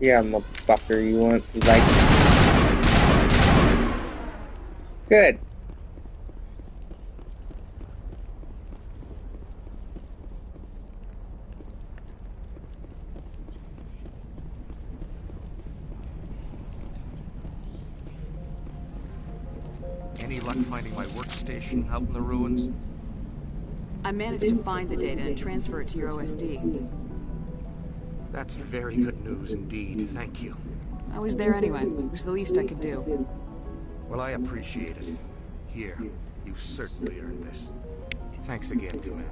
Yeah, motherfucker, you want like good. Any luck finding my workstation out in the ruins? I managed to find the data and transfer it to your OSD. That's very good news indeed, thank you. I was there anyway. It was the least I could do. Well, I appreciate it. Here, you've certainly earned this. Thanks again, Commander.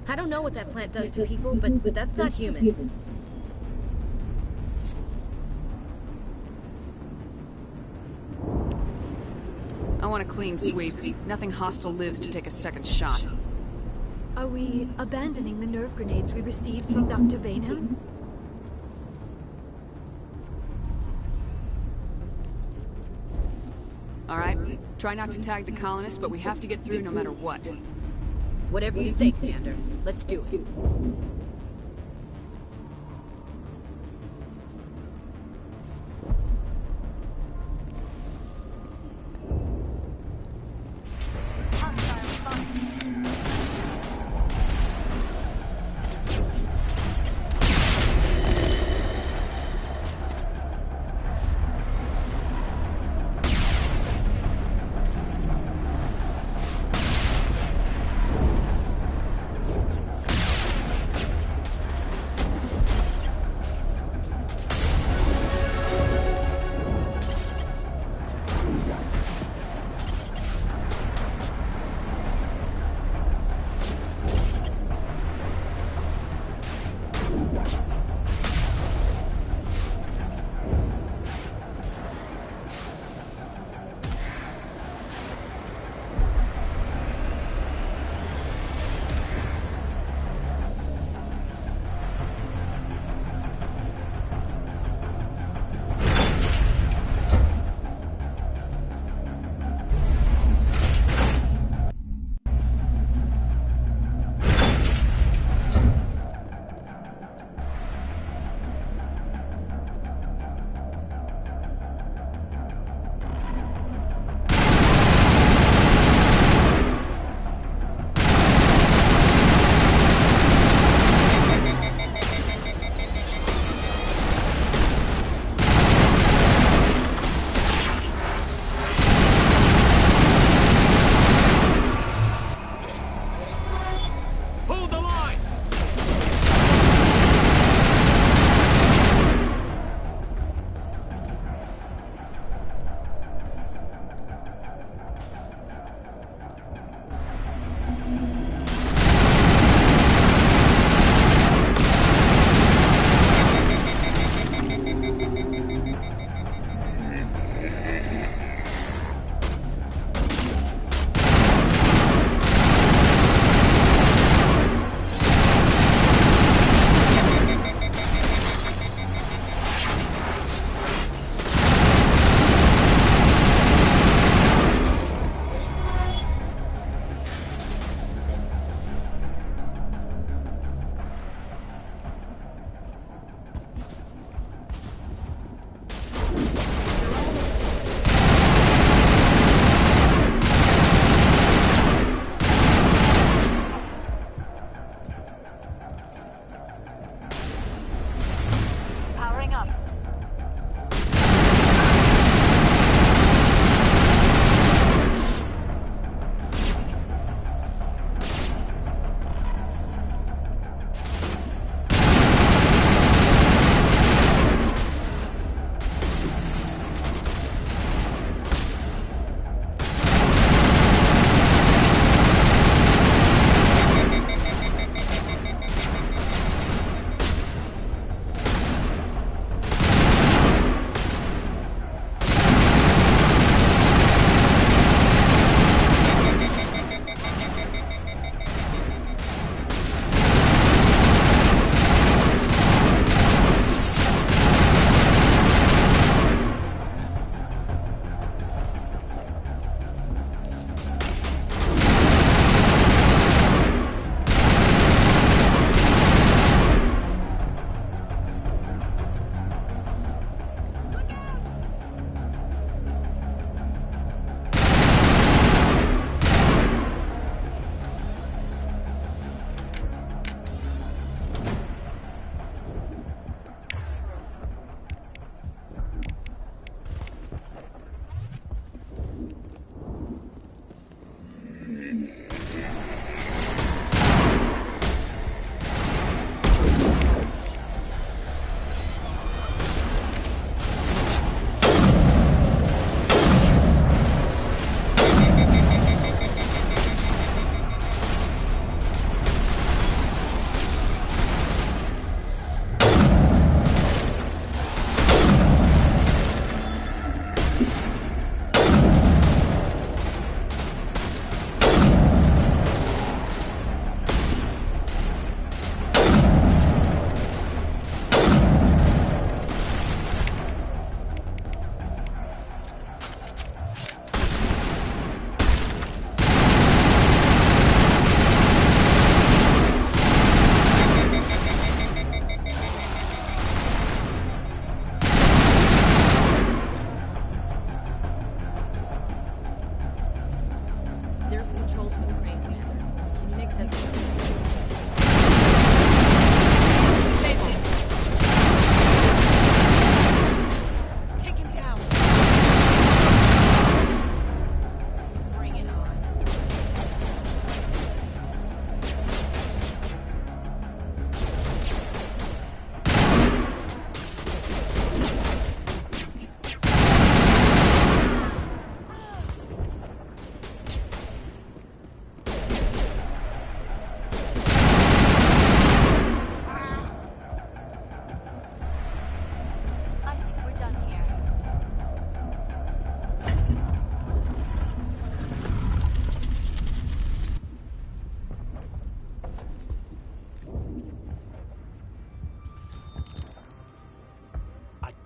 I don't know what that plant does to people, but that's not human. I want a clean sweep. Nothing hostile lives to take a second shot. Are we abandoning the nerve grenades we received from Dr. Bainham? Alright, try not to tag the colonists, but we have to get through no matter what. Whatever you say, Commander. Let's do it.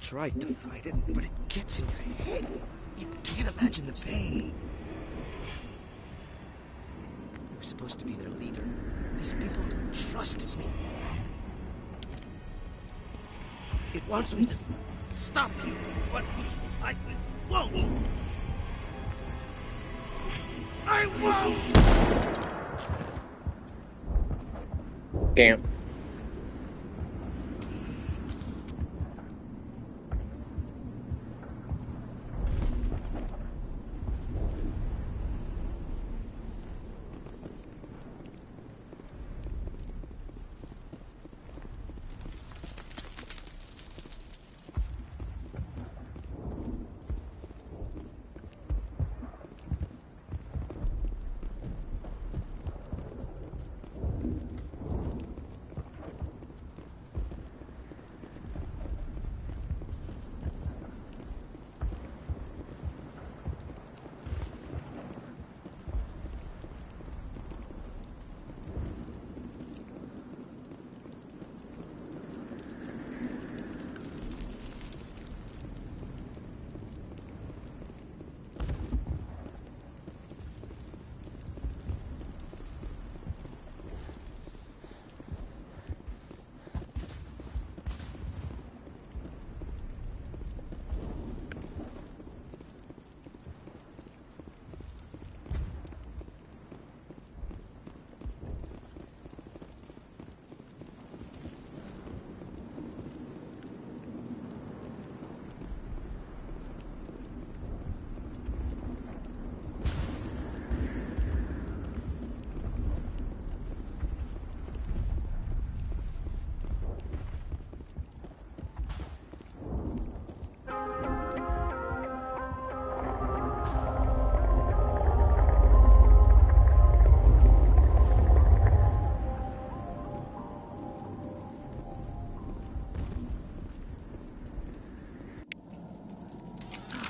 tried to fight it, but it gets in your head. You can't imagine the pain. You're supposed to be their leader. These people trusted me. It wants me to stop you, but I won't. I won't! Damn.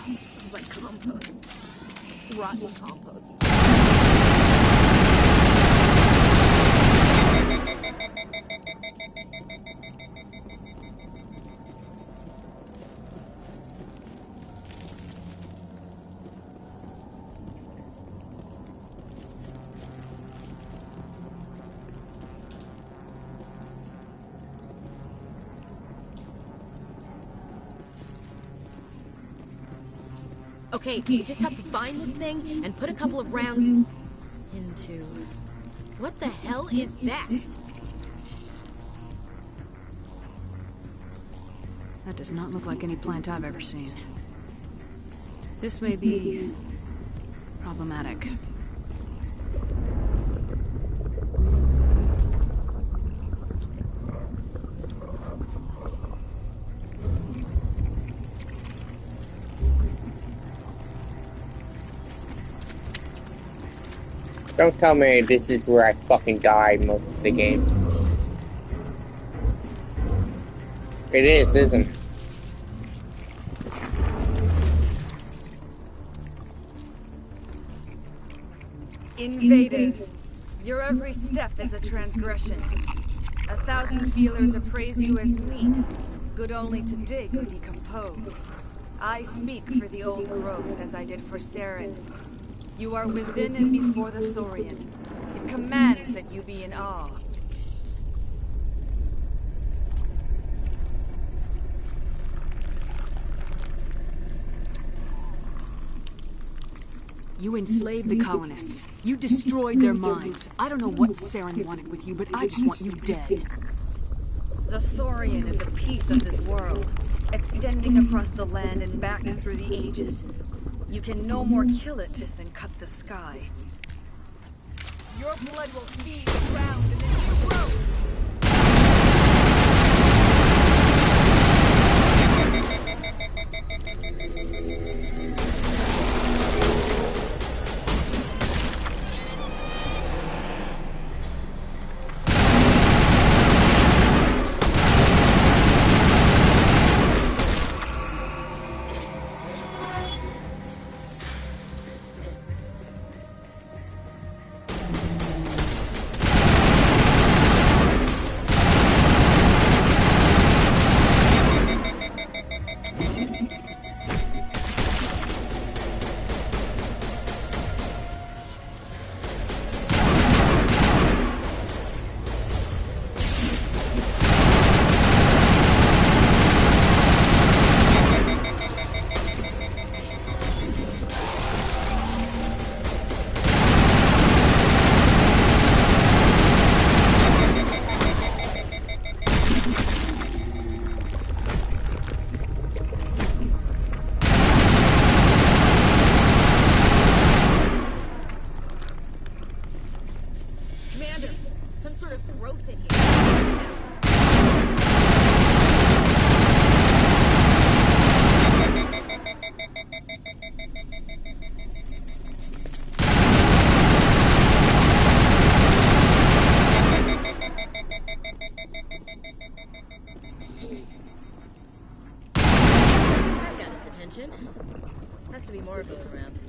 It's like compost. Rotten compost. Okay, you just have to find this thing and put a couple of rounds into... What the hell is that? That does not look like any plant I've ever seen. This may be problematic. Don't tell me this is where I fucking die most of the game. It is, isn't it? Invaders, your every step is a transgression. 1,000 feelers appraise you as meat, good only to dig or decompose. I speak for the old growth as I did for Saren. You are within and before the Thorian. It commands that you be in awe. You enslaved the colonists. You destroyed their minds. I don't know what Saren wanted with you, but I just want you dead. The Thorian is a piece of this world, extending across the land and back through the ages. You can no more kill it than cut the sky. Your blood will feed the ground and then you grow. attention. Has to be more of those around.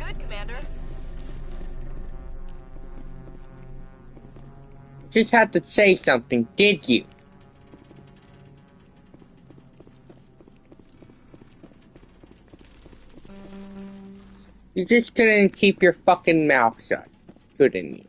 good, Commander. Just had to say something, did you? You just couldn't keep your fucking mouth shut, couldn't you?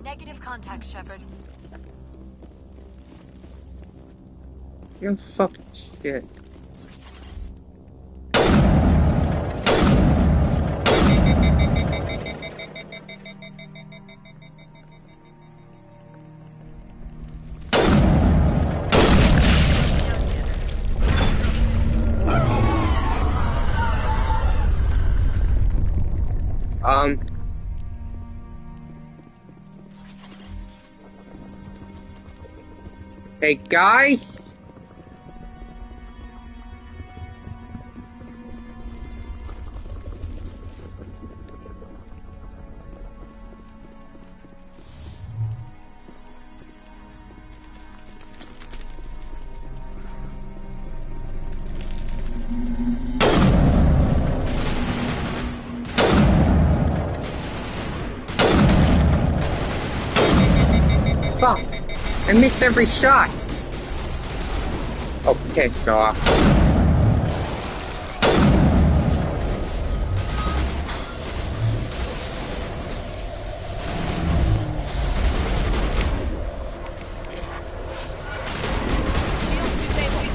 Negative contact, Shepard. You fucking shit. Hey guys? Fuck! I missed every shot! Oh, pissed off. Shields disabled.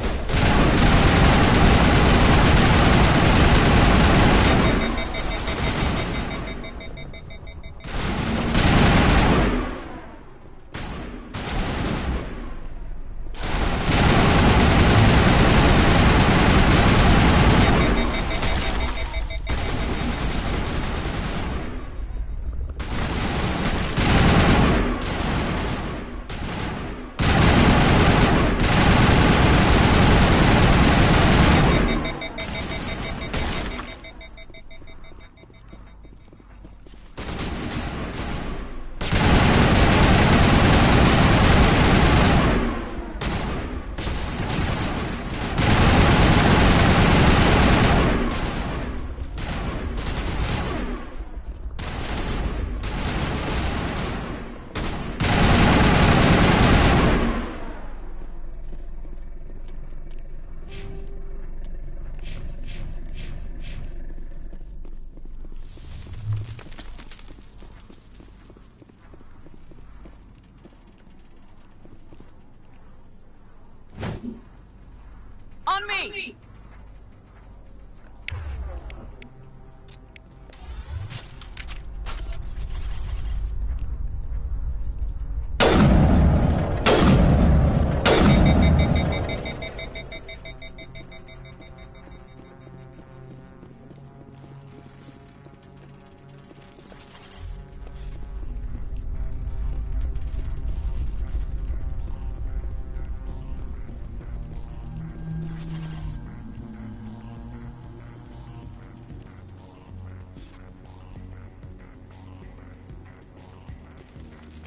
me!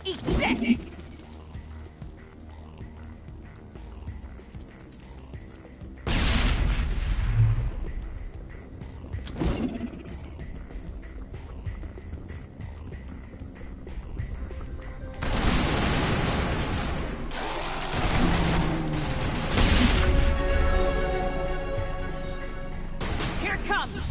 Eat this! Here it comes!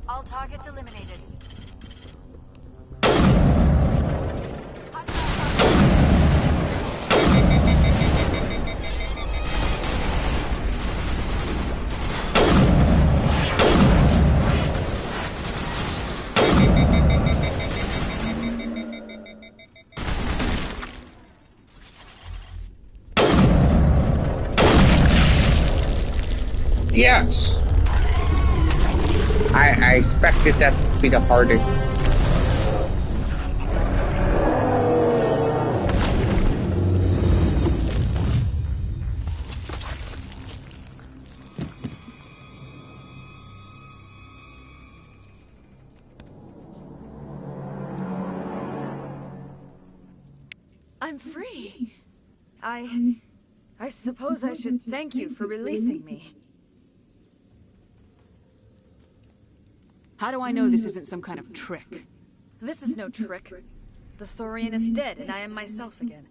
All targets eliminated. Yes! I expected that to be the hardest. I'm free. I suppose I should thank you for releasing me. How do I know this isn't some kind of trick? This is no trick. The Thorian is dead, and I am myself again.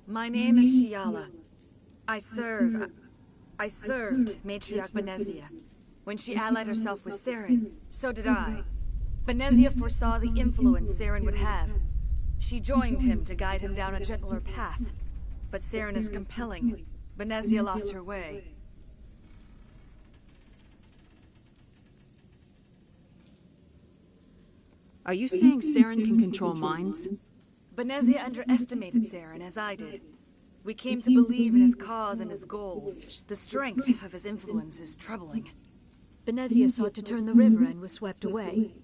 My name is Shiala. I served Matriarch Benezia. When she allied herself with Saren, so did I. Benezia foresaw the influence Saren would have. She joined him to guide him down a gentler path. But Saren is compelling. Benezia lost her way. Are you saying Saren can control minds? Benezia underestimated Saren, as I did. We came to believe in his cause and his goals. The strength of his influence is troubling. Benezia sought to turn the river and was swept away.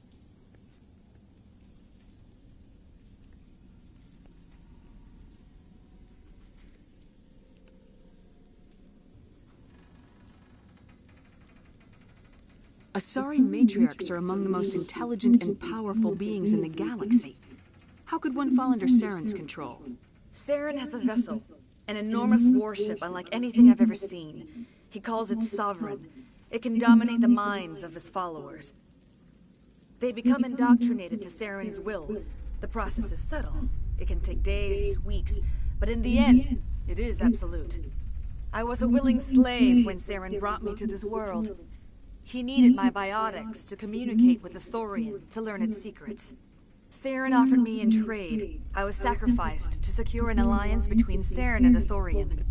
Asari matriarchs are among the most intelligent and powerful beings in the galaxy. How could one fall under Saren's control? Saren has a vessel, an enormous warship unlike anything I've ever seen. He calls it Sovereign. It can dominate the minds of his followers. They become indoctrinated to Saren's will. The process is subtle. It can take days, weeks, but in the end, it is absolute. I was a willing slave when Saren brought me to this world. He needed my biotics to communicate with the Thorian, to learn its secrets. Saren offered me in trade. I was sacrificed to secure an alliance between Saren and the Thorian.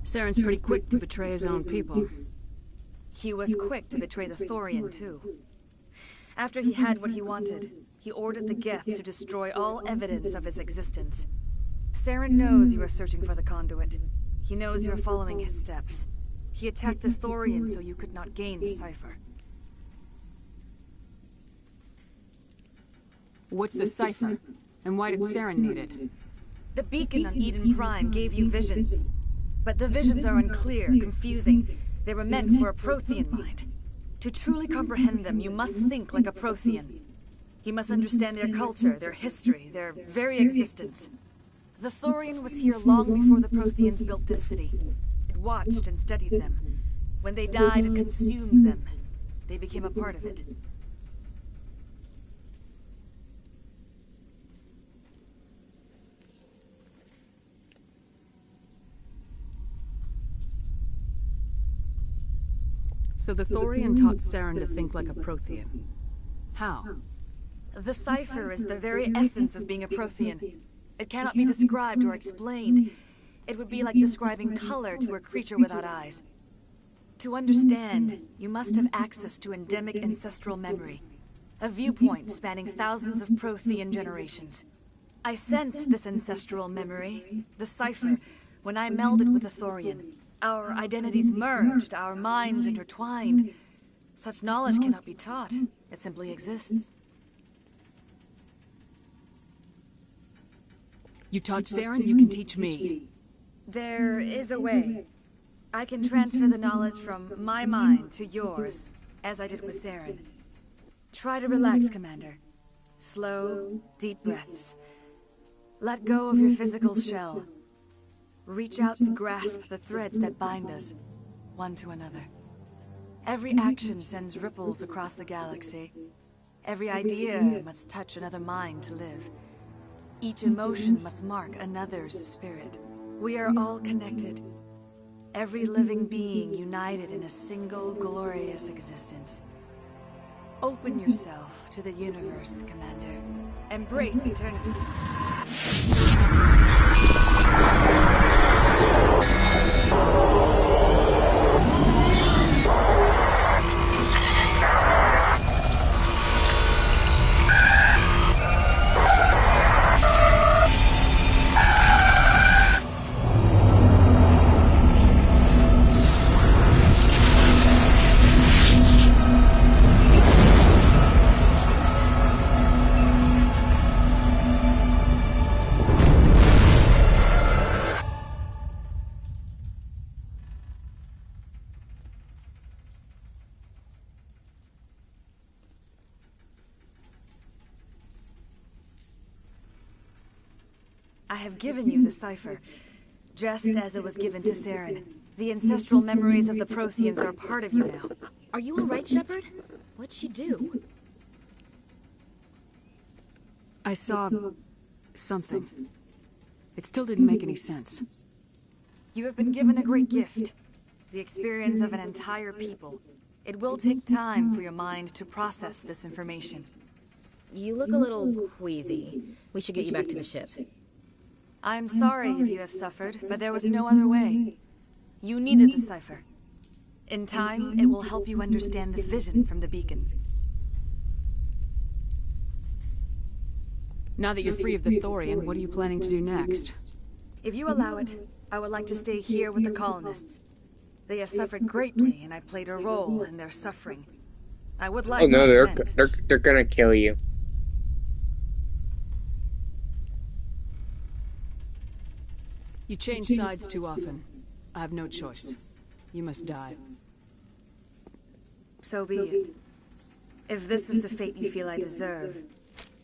Saren's pretty quick to betray his own people. He was quick to betray the Thorian, too. After he had what he wanted, he ordered the Geth to destroy all evidence of his existence. Saren knows you are searching for the conduit. He knows you are following his steps. He attacked the Thorian so you could not gain the cipher. What's the cipher? And why did Saren need it? The beacon on Eden Prime gave you visions. But the visions are unclear, confusing. They were meant for a Prothean mind. To truly comprehend them, you must think like a Prothean. You must understand their culture, their history, their very existence. The Thorian was here long before the Protheans built this city. It watched and studied them. When they died, it consumed them. They became a part of it. So the Thorian taught Saren to think like a Prothean. How? The cipher is the very essence of being a Prothean. It cannot be described or explained. It would be like describing color to a creature without eyes. To understand, you must have access to endemic ancestral memory, a viewpoint spanning thousands of Prothean generations. I sensed this ancestral memory, the cipher, when I melded with the Thorian. Our identities merged, our minds intertwined. Such knowledge cannot be taught. It simply exists. You taught Saren, you can teach me. There is a way. I can transfer the knowledge from my mind to yours, as I did with Saren. Try to relax, Commander. Slow, deep breaths. Let go of your physical shell. Reach out to grasp the threads that bind us, one to another. Every action sends ripples across the galaxy. Every idea must touch another mind to live. Each emotion must mark another's spirit. We are all connected. Every living being united in a single glorious existence. Open yourself to the universe, Commander. Embrace eternity. I have given you the cipher, just as it was given to Saren. The ancestral memories of the Protheans are a part of you now. Are you alright, Shepard? What'd she do? I saw something. It still didn't make any sense. You have been given a great gift. The experience of an entire people. It will take time for your mind to process this information. You look a little queasy. We should get you back to the ship. I'm sorry if you have suffered, but there was no other way. You needed the cipher. In time, it will help you understand the vision from the beacon. Now that you're free of the Thorian, what are you planning to do next? If you allow it, I would like to stay here with the colonists. They have suffered greatly, and I played a role in their suffering. I would like Oh no, to make amends. they're gonna kill you. You change sides too often. I have no choice. You must die. So be it. If this is the fate you feel I deserve,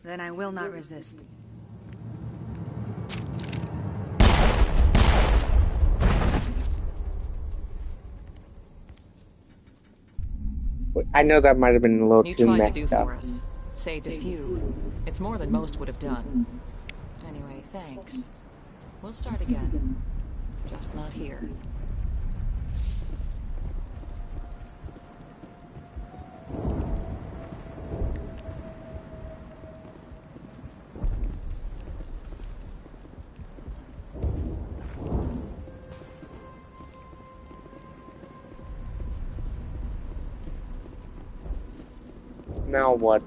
then I will not resist. I know that might have been a little You too tried to do messed up. for us. Saved a few. It's more than most would have done. Anyway, thanks. We'll start again. Just not here. Now what?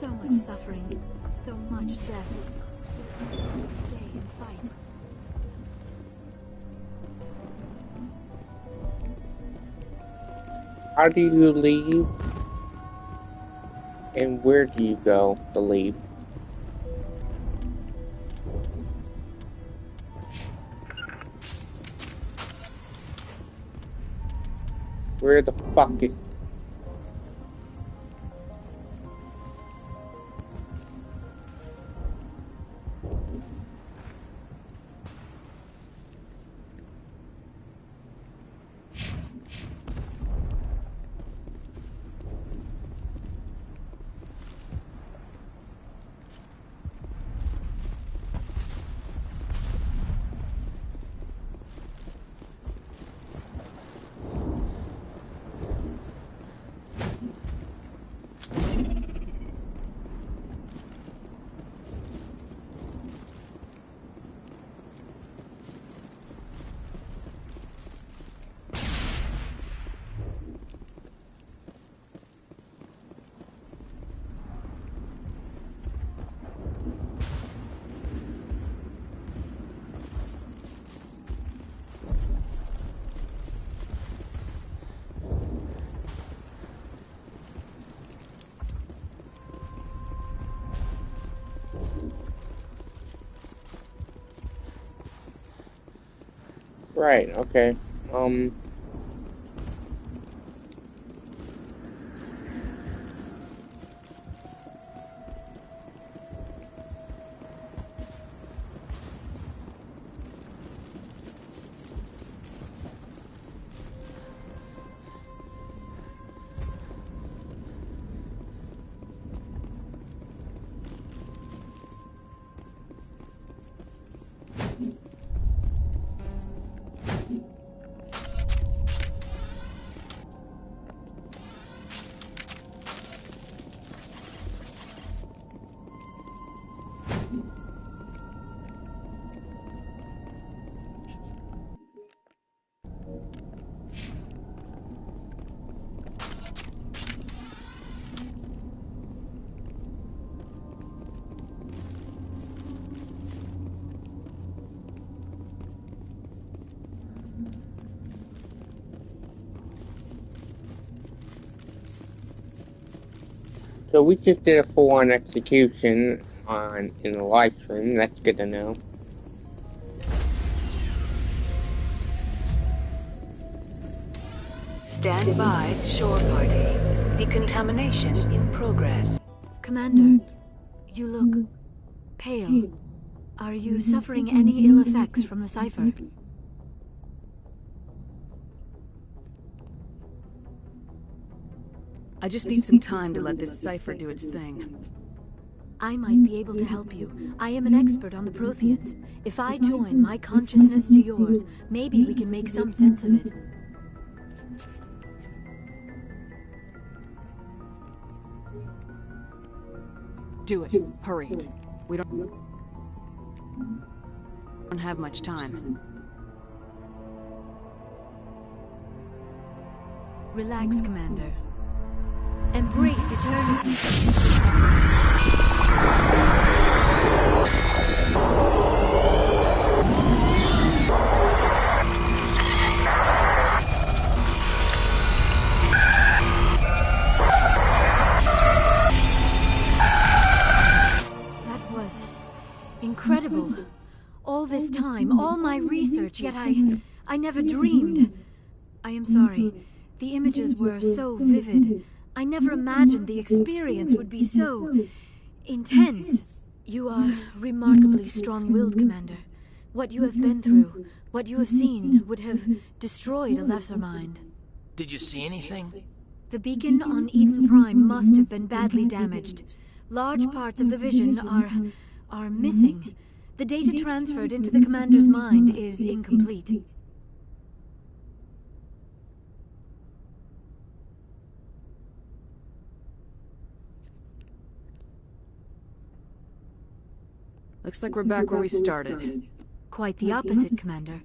So much suffering, so much death. Yet still you stay and fight. How do you leave? And where do you go to leave? Where the fuck is... Right, okay. So we just did a full-on execution in the live stream. That's good to know. Stand by, shore party. Decontamination in progress. Commander, you look pale. Are you suffering any ill effects from the cipher? I just need some time to let this cipher do its thing. I might be able to help you. I am an expert on the Protheans. If I join my consciousness to yours, maybe we can make some sense of it. Do it. Hurry. We don't have much time. Relax, Commander. Embrace eternity. That was incredible. All this time, all my research, yet I never dreamed. I am sorry. The images were so vivid. I never imagined the experience would be so intense. You are remarkably strong-willed, Commander. What you have been through, what you have seen, would have destroyed a lesser mind. Did you see anything? The beacon on Eden Prime must have been badly damaged. Large parts of the vision are missing. The data transferred into the Commander's mind is incomplete. Looks like we're back where we started. Quite the opposite, Commander.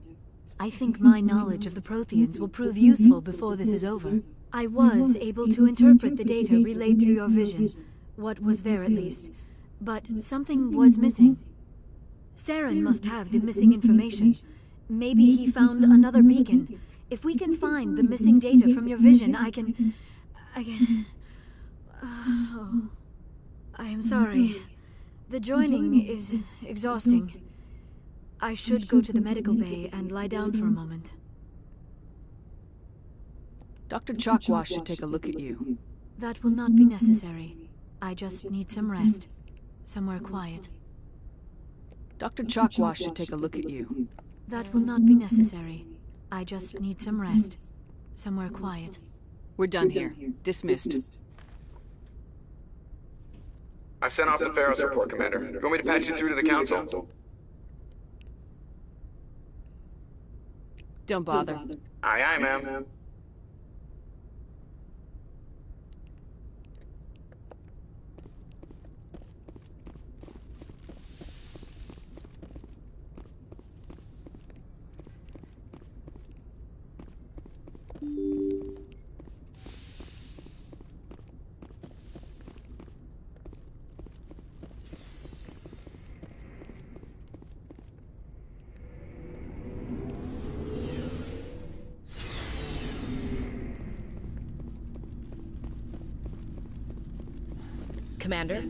I think my knowledge of the Protheans will prove useful before this is over. I was able to interpret the data relayed through your vision, what was there at least. But something was missing. Saren must have the missing information. Maybe he found another beacon. If we can find the missing data from your vision, I can... Oh, I am sorry. The joining is exhausting. I should go to the medical bay and lie down for a moment. Dr. Chakwas should take a look at you. That will not be necessary. I just need some rest. Somewhere quiet. Dr. Chakwas should take a look at you. That will not be necessary. I just need some rest. Somewhere quiet. We're done here. Dismissed. I've sent off the Pharaoh's report, Commander. You want me to patch you through to the Council? Don't bother. Aye, aye, ma'am. Commander?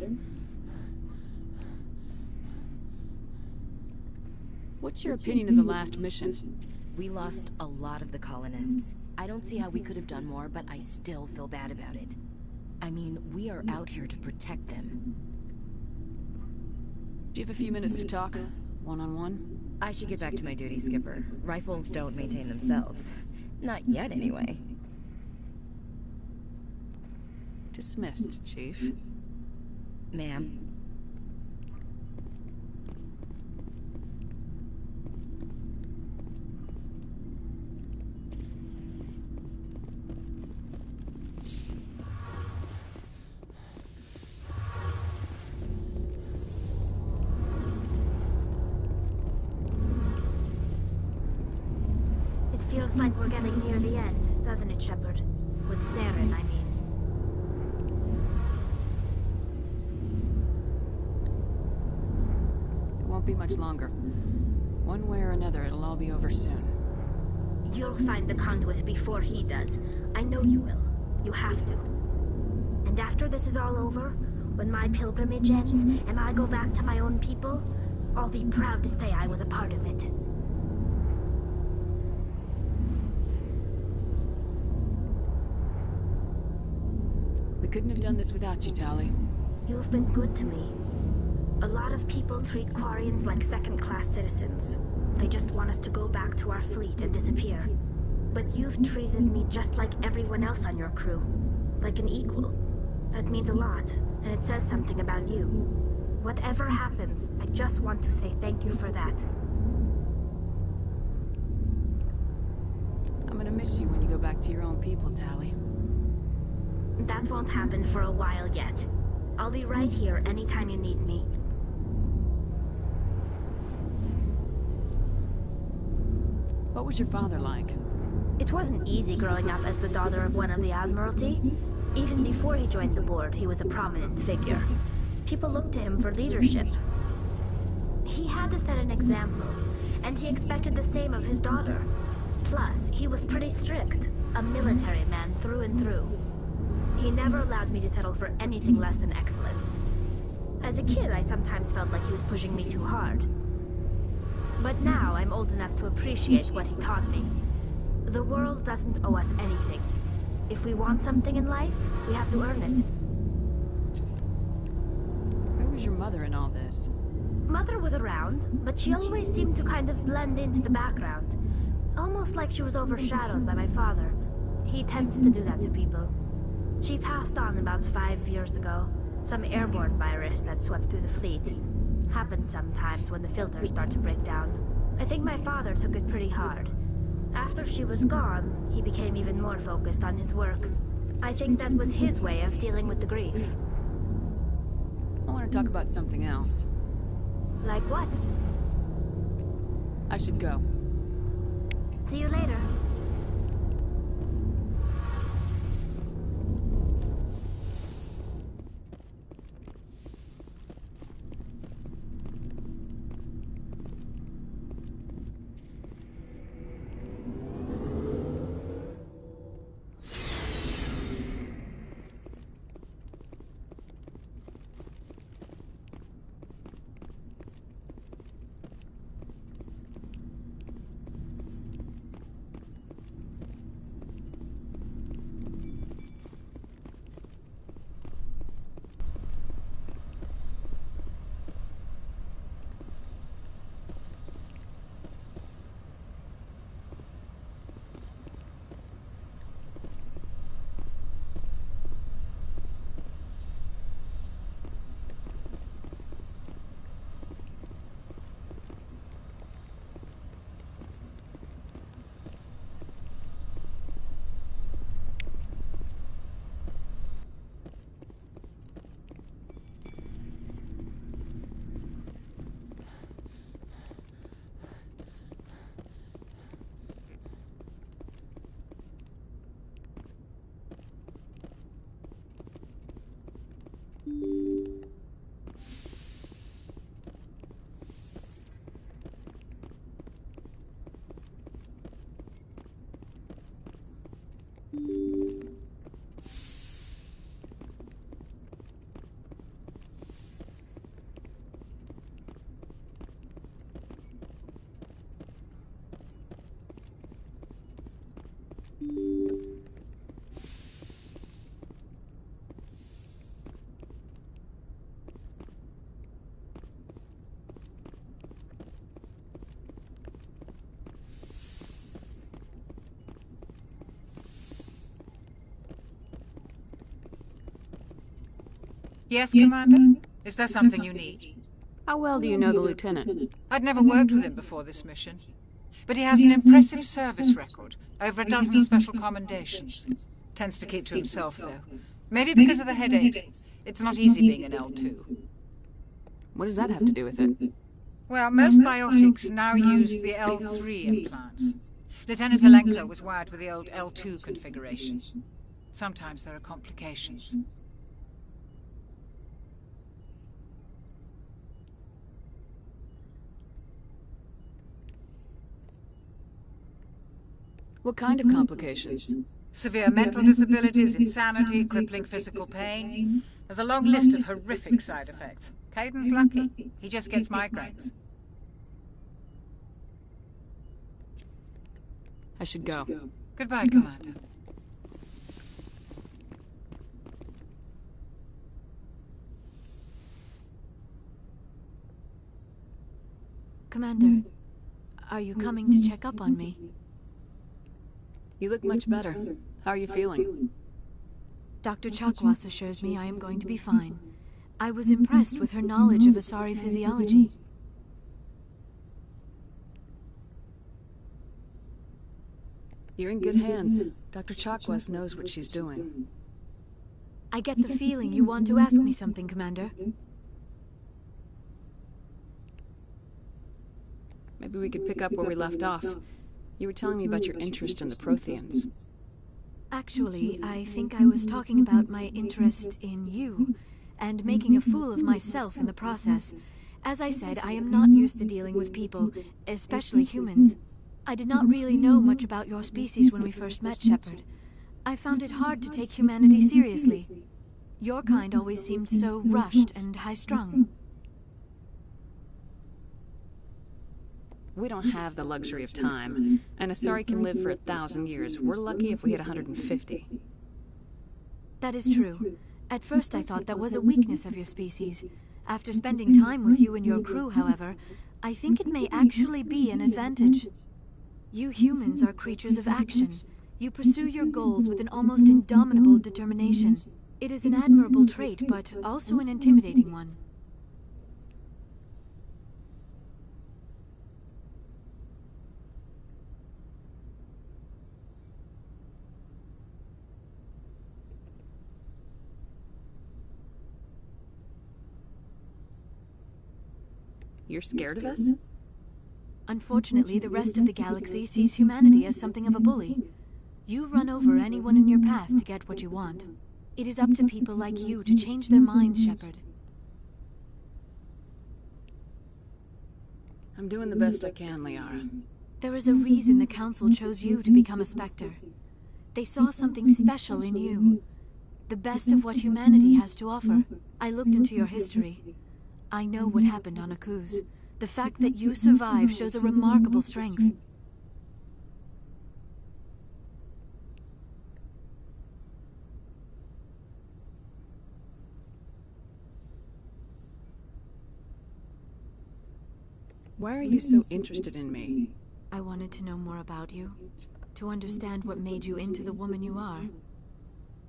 What's your opinion of the last mission? We lost a lot of the colonists. I don't see how we could have done more, but I still feel bad about it. I mean, we are out here to protect them. Do you have a few minutes to talk? One-on-one? I should get back to my duty, Skipper. Rifles don't maintain themselves. Not yet, anyway. Dismissed, Chief. Ma'am. It feels like we're getting near the end, doesn't it, Shepard? With Saren, I mean. Won't be much longer. One way or another, it'll all be over soon. You'll find the conduit before he does. I know you will. You have to. And after this is all over, when my pilgrimage ends and I go back to my own people, I'll be proud to say I was a part of it. We couldn't have done this without you, Tali. You've been good to me. A lot of people treat Quarians like second-class citizens. They just want us to go back to our fleet and disappear. But you've treated me just like everyone else on your crew. Like an equal. That means a lot, and it says something about you. Whatever happens, I just want to say thank you for that. I'm gonna miss you when you go back to your own people, Tali. That won't happen for a while yet. I'll be right here anytime you need me. What was your father like? It wasn't easy growing up as the daughter of one of the Admiralty. Even before he joined the board, he was a prominent figure. People looked to him for leadership. He had to set an example, and he expected the same of his daughter. Plus, he was pretty strict, a military man through and through. He never allowed me to settle for anything less than excellence. As a kid, I sometimes felt like he was pushing me too hard. But now I'm old enough to appreciate what he taught me. The world doesn't owe us anything. If we want something in life, we have to earn it. Where was your mother in all this? Mother was around, but she always seemed to kind of blend into the background. Almost like she was overshadowed by my father. He tends to do that to people. She passed on about 5 years ago. Some airborne virus that swept through the fleet. Happens sometimes when the filters start to break down. I think my father took it pretty hard. After she was gone, he became even more focused on his work. I think that was his way of dealing with the grief. I want to talk about something else. Like what? I should go. See you later. Yes, Commander? Is there something you need? How well do you know the lieutenant? I'd never worked with him before this mission. But he has an impressive service record, over a dozen special commendations. Tends to keep to himself, though. Maybe because of the headaches. It's not easy being an L2. What does that have to do with it? Well, most biotics now use the L3 implants. Lieutenant Alenko was wired with the old L2 configuration. Sometimes there are complications. What kind of complications? Severe mental disabilities, insanity, crippling physical pain. There's a long list of horrific side effects. Kaiden's lucky. He just gets migraines. I should go. Goodbye, Commander. Commander, are you coming to check up on me? You look much better. How are you feeling? Dr. Chakwas assures me I am going to be fine. I was impressed with her knowledge of Asari physiology. You're in good hands. Dr. Chakwas knows what she's doing. I get the feeling you want to ask me something, Commander. Maybe we could pick up where we left off. You were telling me about your interest in the Protheans. Actually, I think I was talking about my interest in you, and making a fool of myself in the process. As I said, I am not used to dealing with people, especially humans. I did not really know much about your species when we first met, Shepard. I found it hard to take humanity seriously. Your kind always seemed so rushed and high-strung. We don't have the luxury of time. An Asari can live for 1,000 years. We're lucky if we hit 150. That is true. At first I thought that was a weakness of your species. After spending time with you and your crew, however, I think it may actually be an advantage. You humans are creatures of action. You pursue your goals with an almost indomitable determination. It is an admirable trait, but also an intimidating one. You're scared of us? Unfortunately, the rest of the galaxy sees humanity as something of a bully. You run over anyone in your path to get what you want. It is up to people like you to change their minds, Shepard. I'm doing the best I can, Liara. There is a reason the Council chose you to become a Spectre. They saw something special in you. The best of what humanity has to offer. I looked into your history. I know what happened on Akuz. The fact that you survived shows a remarkable strength. Why are you so interested in me? I wanted to know more about you. To understand what made you into the woman you are.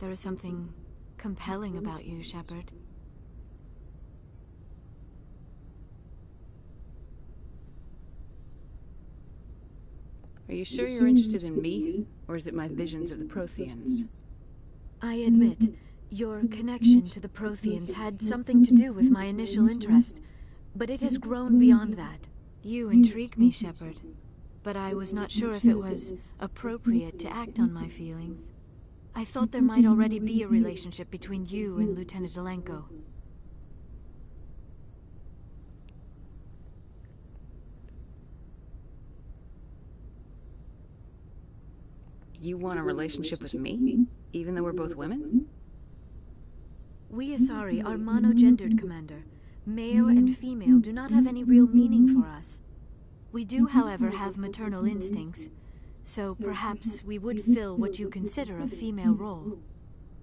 There is something compelling about you, Shepard. Are you sure you're interested in me, or is it my visions of the Protheans? I admit, your connection to the Protheans had something to do with my initial interest, but it has grown beyond that. You intrigue me, Shepard, but I was not sure if it was appropriate to act on my feelings. I thought there might already be a relationship between you and Lieutenant Alenko. You want a relationship with me? Even though we're both women? We Asari are monogendered, Commander. Male and female do not have any real meaning for us. We do, however, have maternal instincts, so perhaps we would fill what you consider a female role.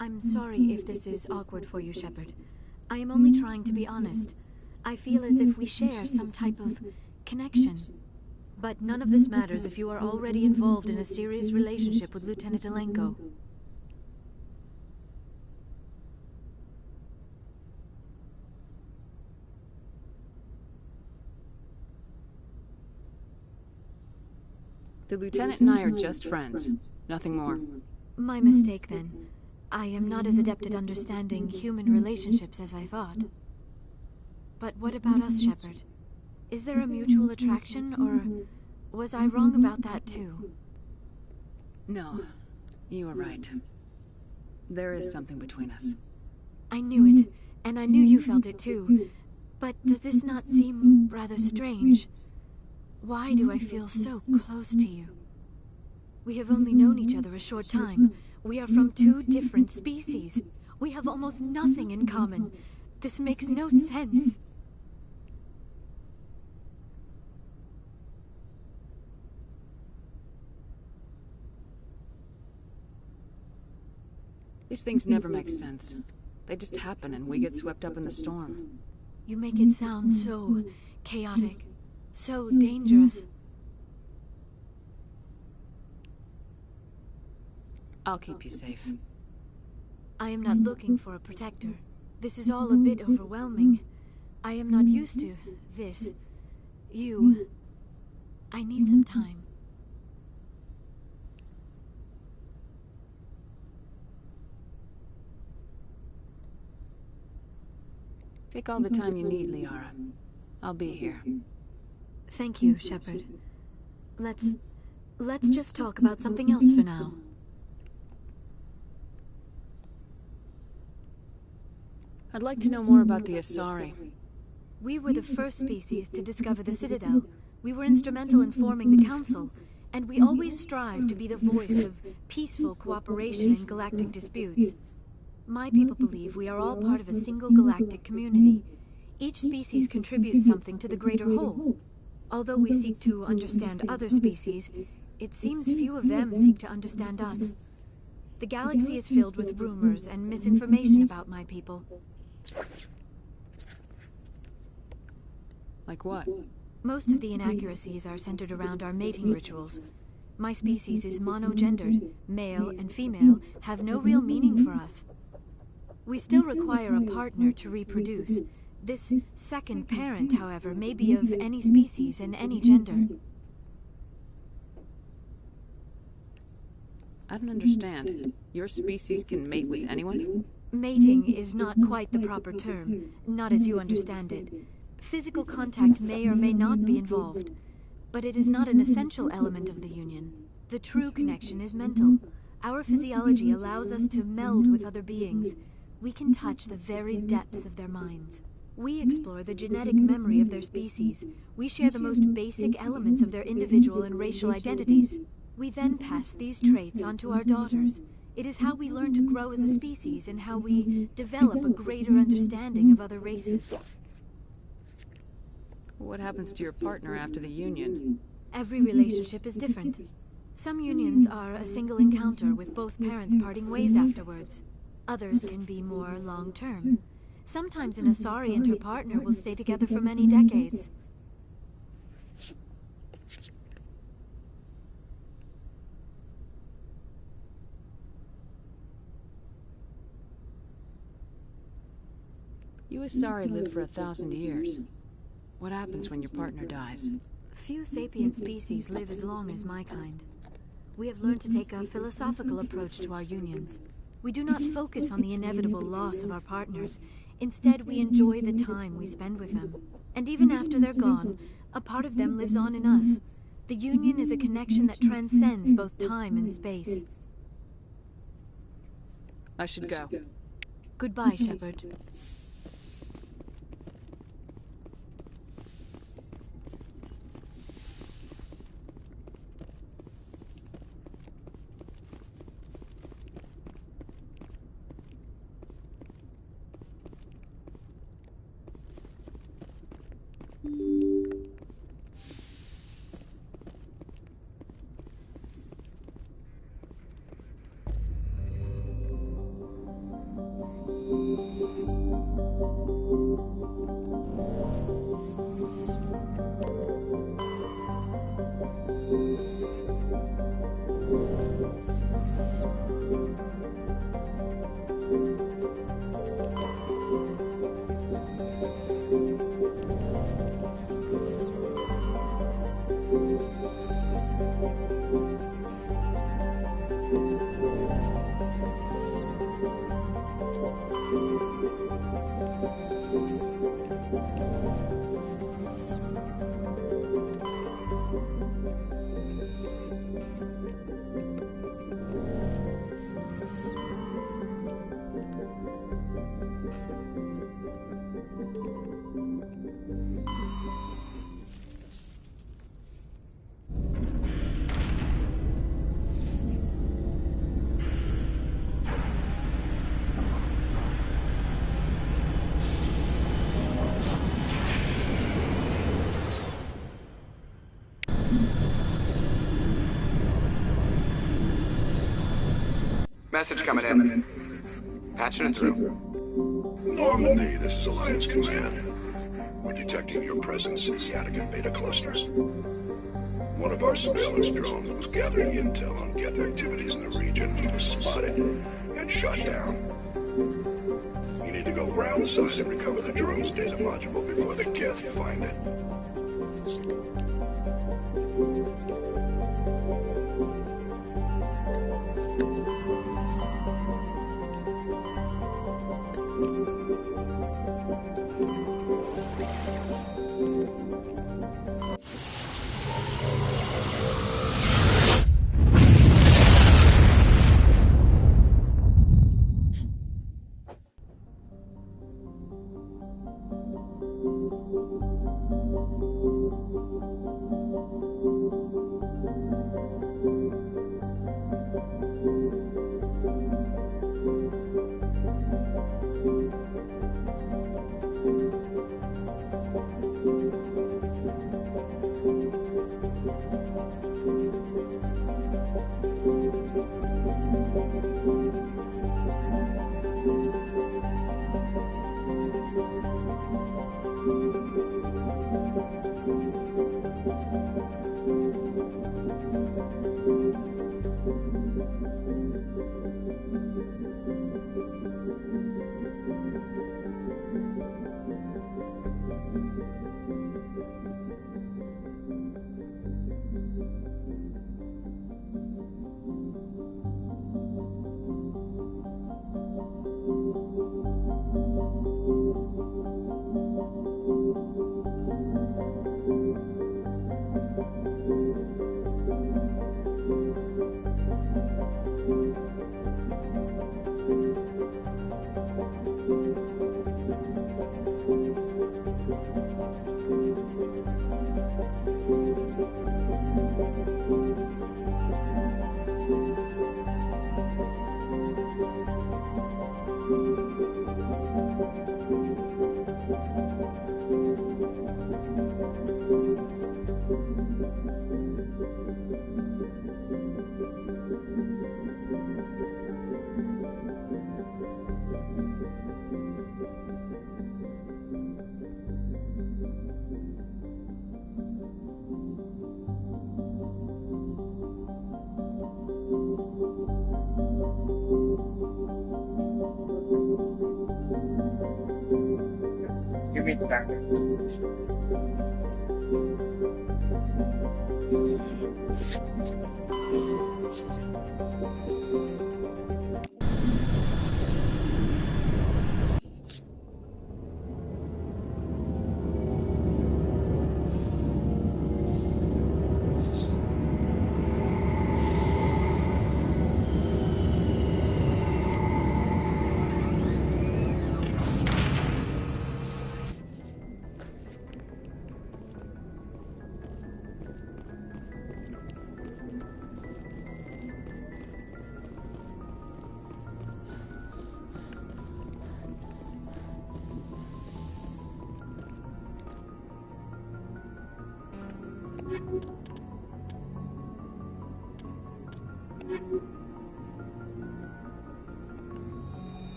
I'm sorry if this is awkward for you, Shepard. I am only trying to be honest. I feel as if we share some type of connection. But none of this matters if you are already involved in a serious relationship with Lieutenant Alenko. The Lieutenant and I are just friends. Nothing more. My mistake, then. I am not as adept at understanding human relationships as I thought. But what about us, Shepard? Is there a mutual attraction, or was I wrong about that too? No, you were right. There is something between us. I knew it, and I knew you felt it too. But does this not seem rather strange? Why do I feel so close to you? We have only known each other a short time. We are from two different species. We have almost nothing in common. This makes no sense. These things never make sense. They just happen and we get swept up in the storm. You make it sound so chaotic, so dangerous. I'll keep you safe. I am not looking for a protector. This is all a bit overwhelming. I am not used to this. You. I need some time. Take all the time you need, Liara. I'll be here. Thank you, Shepard. Let's just talk about something else for now. I'd like to know more about the Asari. We were the first species to discover the Citadel. We were instrumental in forming the Council, and we always strive to be the voice of peaceful cooperation in galactic disputes. My people believe we are all part of a single galactic community. Each species contributes something to the greater whole. Although we seek to understand other species, it seems few of them seek to understand us. The galaxy is filled with rumors and misinformation about my people. Like what? Most of the inaccuracies are centered around our mating rituals. My species is monogendered. Male and female have no real meaning for us. We still require a partner to reproduce. This second parent, however, may be of any species and any gender. I don't understand. Your species can mate with anyone? Mating is not quite the proper term, not as you understand it. Physical contact may or may not be involved, but it is not an essential element of the union. The true connection is mental. Our physiology allows us to meld with other beings. We can touch the very depths of their minds. We explore the genetic memory of their species. We share the most basic elements of their individual and racial identities. We then pass these traits on to our daughters. It is how we learn to grow as a species and how we develop a greater understanding of other races. What happens to your partner after the union? Every relationship is different. Some unions are a single encounter with both parents parting ways afterwards. Others can be more long-term. Sometimes an Asari and her partner will stay together for many decades. You Asari live for 1,000 years. What happens when your partner dies? Few sapient species live as long as my kind. We have learned to take a philosophical approach to our unions. We do not focus on the inevitable loss of our partners. Instead, we enjoy the time we spend with them. And even after they're gone, a part of them lives on in us. The union is a connection that transcends both time and space. I should go. Goodbye, Shepard. Message coming in. Patching it through. Normandy, this is Alliance Command. We're detecting your presence in the Attican Beta clusters. One of our surveillance drones was gathering intel on Geth activities in the region, was spotted and shot down. You need to go groundside and recover the drone's data module before the Geth find it. Give me the back.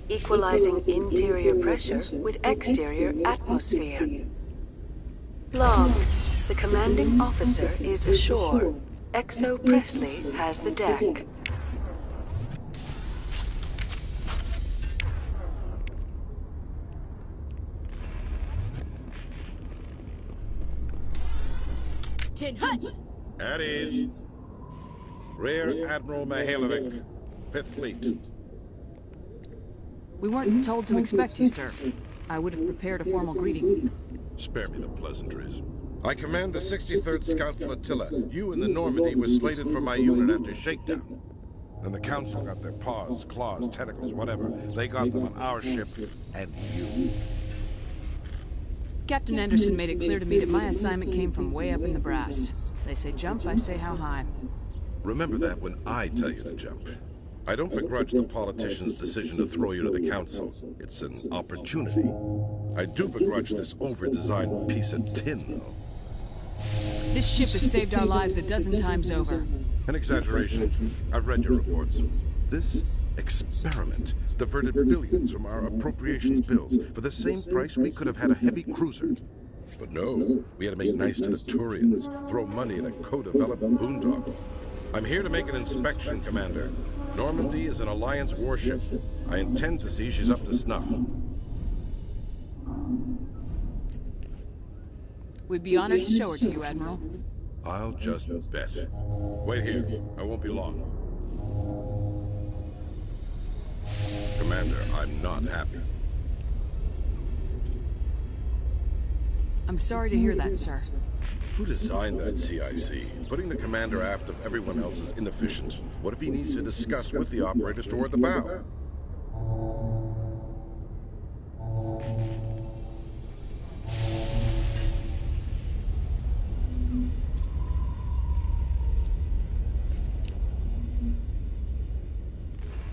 Equalizing interior pressure with exterior atmosphere. Logged. The commanding officer is ashore. Exo Presley has the deck. Captain Hut! At ease. Rear Admiral Mihailovic, 5th Fleet. We weren't told to expect you, sir. I would have prepared a formal greeting. Spare me the pleasantries. I command the 63rd Scout Flotilla. You and the Normandy were slated for my unit after shakedown. Then the Council got their paws, claws, tentacles, whatever. They got them on our ship, and you. Captain Anderson made it clear to me that my assignment came from way up in the brass. They say jump, I say how high. Remember that when I tell you to jump. I don't begrudge the politician's decision to throw you to the Council. It's an opportunity. I do begrudge this over-designed piece of tin, though. This ship has saved our lives a dozen times over. An exaggeration. I've read your reports. This experiment diverted billions from our appropriations bills. For the same price, we could have had a heavy cruiser. But no, we had to make nice to the Turians, throw money at a co-developed boondoggle. I'm here to make an inspection, Commander. Normandy is an Alliance warship. I intend to see she's up to snuff. We'd be honored to show her to you, Admiral. I'll just bet. Wait here. I won't be long. Commander, I'm not happy. I'm sorry to hear that, sir. Who designed that CIC? Putting the commander aft of everyone else is inefficient. What if he needs to discuss with the operators toward the bow?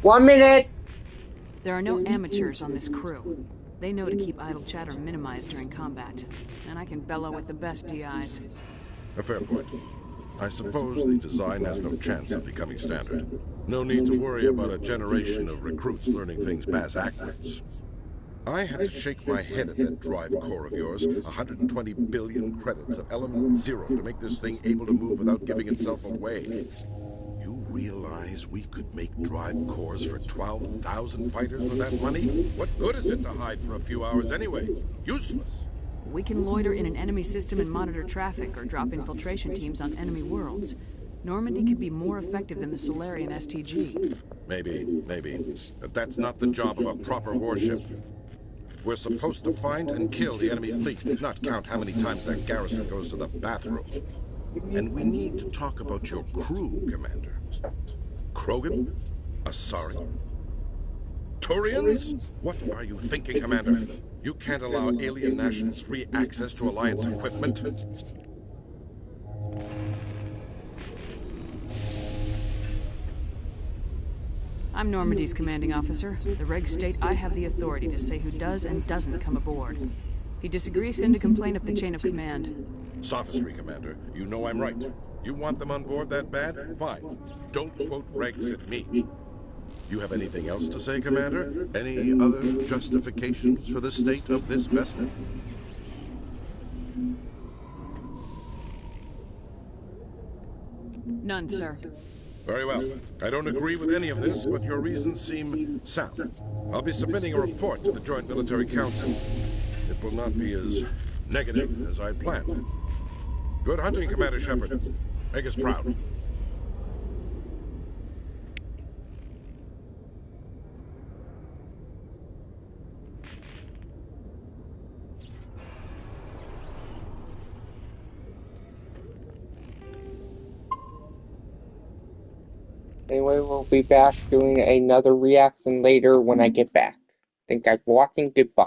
One minute! There are no amateurs on this crew. They know to keep idle chatter minimized during combat. And I can bellow with the best DIs. A fair point. I suppose the design has no chance of becoming standard. No need to worry about a generation of recruits learning things backwards. I had to shake my head at that drive core of yours. 120 billion credits of element 0 to make this thing able to move without giving itself away. You realize we could make drive cores for 12,000 fighters with that money? What good is it to hide for a few hours anyway? Useless. We can loiter in an enemy system and monitor traffic or drop infiltration teams on enemy worlds. Normandy could be more effective than the Solarian STG. Maybe. But that's not the job of a proper warship. We're supposed to find and kill the enemy fleet, not count how many times that garrison goes to the bathroom. And we need to talk about your crew, Commander. Krogan? Asari? Turians? What are you thinking, Commander? You can't allow alien nationals free access to Alliance equipment? I'm Normandy's commanding officer. The regs state I have the authority to say who does and doesn't come aboard. If you disagree, send a complaint up the chain of command. Sophistry, Commander. You know I'm right. You want them on board that bad? Fine. Don't quote regs at me. You have anything else to say, Commander? Any other justifications for the state of this vessel? None, sir. Very well. I don't agree with any of this, but your reasons seem sound. I'll be submitting a report to the Joint Military Council. It will not be as negative as I planned. Good hunting, Commander Shepard. Make us proud. Anyway, we'll be back doing another reaction later when I get back. Thank you guys for watching. Goodbye.